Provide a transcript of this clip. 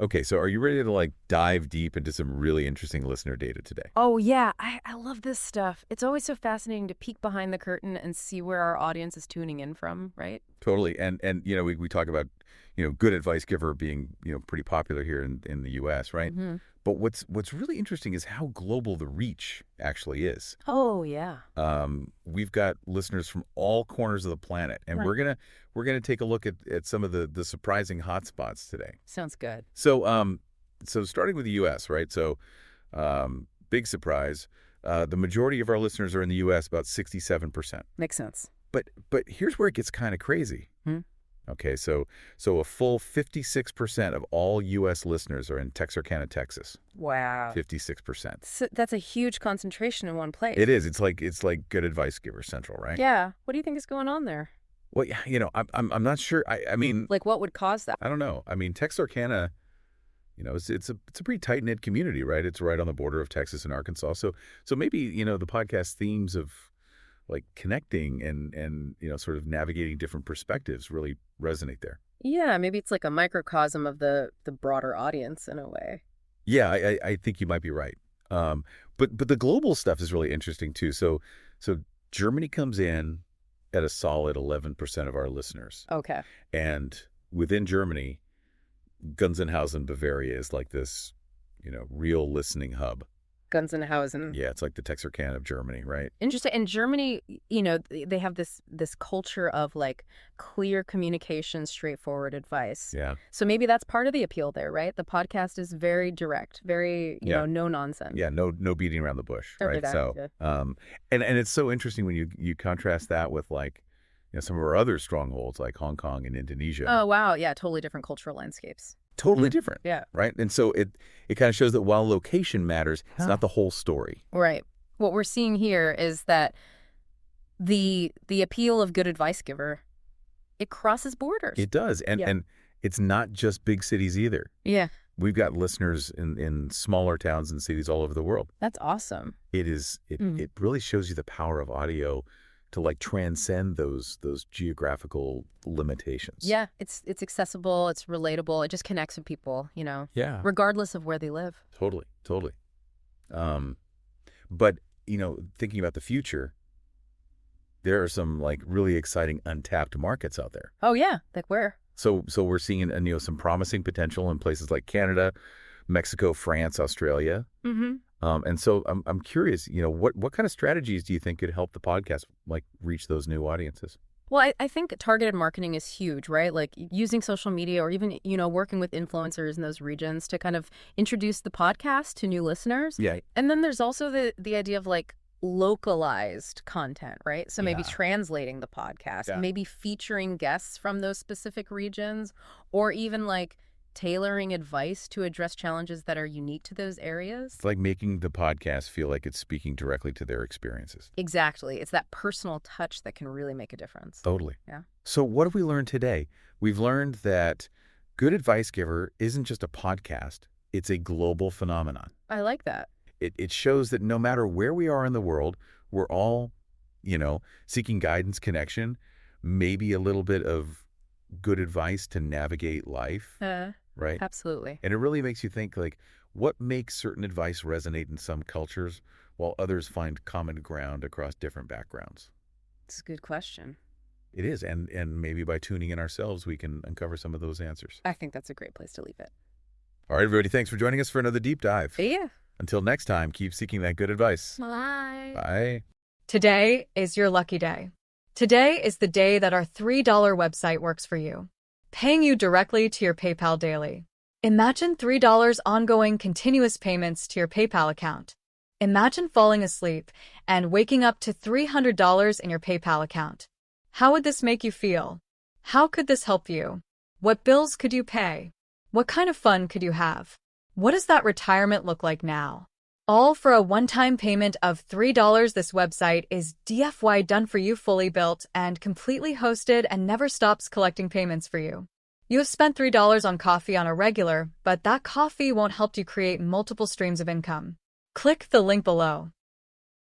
Okay, so are you ready to like dive deep into some really interesting listener data today? Oh, yeah. I love this stuff. It's always so fascinating to peek behind the curtain and see where our audience is tuning in from, right? Totally. And we talk about, good advice giver being, pretty popular here in the US, right? Hmm. But what's really interesting is how global the reach actually is. Oh, yeah. We've got listeners from all corners of the planet, and Right. we're gonna take a look at some of the surprising hotspots today. Sounds good. So starting with the US, right? So big surprise. The majority of our listeners are in the US, about 67%. Makes sense. But here's where it gets kind of crazy. Hmm? Okay, so a full 56% of all U.S. listeners are in Texarkana, Texas. Wow. 56%. That's a huge concentration in one place. It is. It's like good advice giver central, right? Yeah. What do you think is going on there? Well, yeah, I'm not sure. I mean, Like, what would cause that? I don't know. I mean, Texarkana, it's a pretty tight knit community, right? It's right on the border of Texas and Arkansas. So maybe the podcast themes of like connecting and sort of navigating different perspectives really resonate there. Yeah, maybe it's like a microcosm of the broader audience in a way. Yeah, I think you might be right. But the global stuff is really interesting too. So Germany comes in at a solid 11% of our listeners, Okay. and within Germany, Gunzenhausen, Bavaria is like this, real listening hub. Gunzenhausen. Yeah, it's like the Texarkana of Germany, right? Interesting. In Germany, they have this culture of like clear communication, straightforward advice. Yeah, So maybe that's part of the appeal there, right? The podcast is very direct, very, yeah, no nonsense. yeah. No beating around the bush, right? So, Yeah. and it's so interesting when you contrast that with like, some of our other strongholds like Hong Kong and Indonesia. Oh, wow. Yeah, totally different cultural landscapes. Totally different, Yeah. right? And so it kind of shows that while location matters, it's not the whole story. Right. What we're seeing here is that the appeal of good advice giver, it crosses borders. It does, Yeah. and it's not just big cities either. Yeah. We've got listeners in smaller towns and cities all over the world. That's awesome. It really shows you the power of audio to like transcend those geographical limitations. Yeah, it's accessible, it's relatable, it just connects with people, Yeah. regardless of where they live. Totally. But thinking about the future, there are some like really exciting untapped markets out there. Oh yeah, like where? So we're seeing some promising potential in places like Canada, Mexico, France, Australia. Mm-hmm. And so I'm curious, what kind of strategies do you think could help the podcast like reach those new audiences? Well, I think targeted marketing is huge, right? Like using social media or even, working with influencers in those regions to kind of introduce the podcast to new listeners. Yeah. And then there's also the idea of like localized content, right? So maybe Yeah. translating the podcast, Yeah. maybe featuring guests from those specific regions, or even like tailoring advice to address challenges that are unique to those areas. It's like making the podcast feel like it's speaking directly to their experiences. Exactly. It's that personal touch that can really make a difference. Totally. Yeah. So what have we learned today? We've learned that Good Advice Giver isn't just a podcast, it's a global phenomenon. I like that. It shows that no matter where we are in the world, we're all, seeking guidance, connection, maybe a little bit of good advice to navigate life, right? Absolutely. And it really makes you think, like, what makes certain advice resonate in some cultures while others find common ground across different backgrounds? It's a good question. It is, and maybe by tuning in ourselves, we can uncover some of those answers. I think that's a great place to leave it. All right, everybody, thanks for joining us for another deep dive. Yeah. Until next time, keep seeking that good advice. Bye. Bye. Today is your lucky day. Today is the day that our $3 website works for you, paying you directly to your PayPal daily. Imagine $3 ongoing continuous payments to your PayPal account. Imagine falling asleep and waking up to $300 in your PayPal account. How would this make you feel? How could this help you? What bills could you pay? What kind of fun could you have? What does that retirement look like now? All for a one-time payment of $3. This website is DFY done for you, fully built and completely hosted, and never stops collecting payments for you. You have spent $3 on coffee on a regular, but that coffee won't help you create multiple streams of income. Click the link below.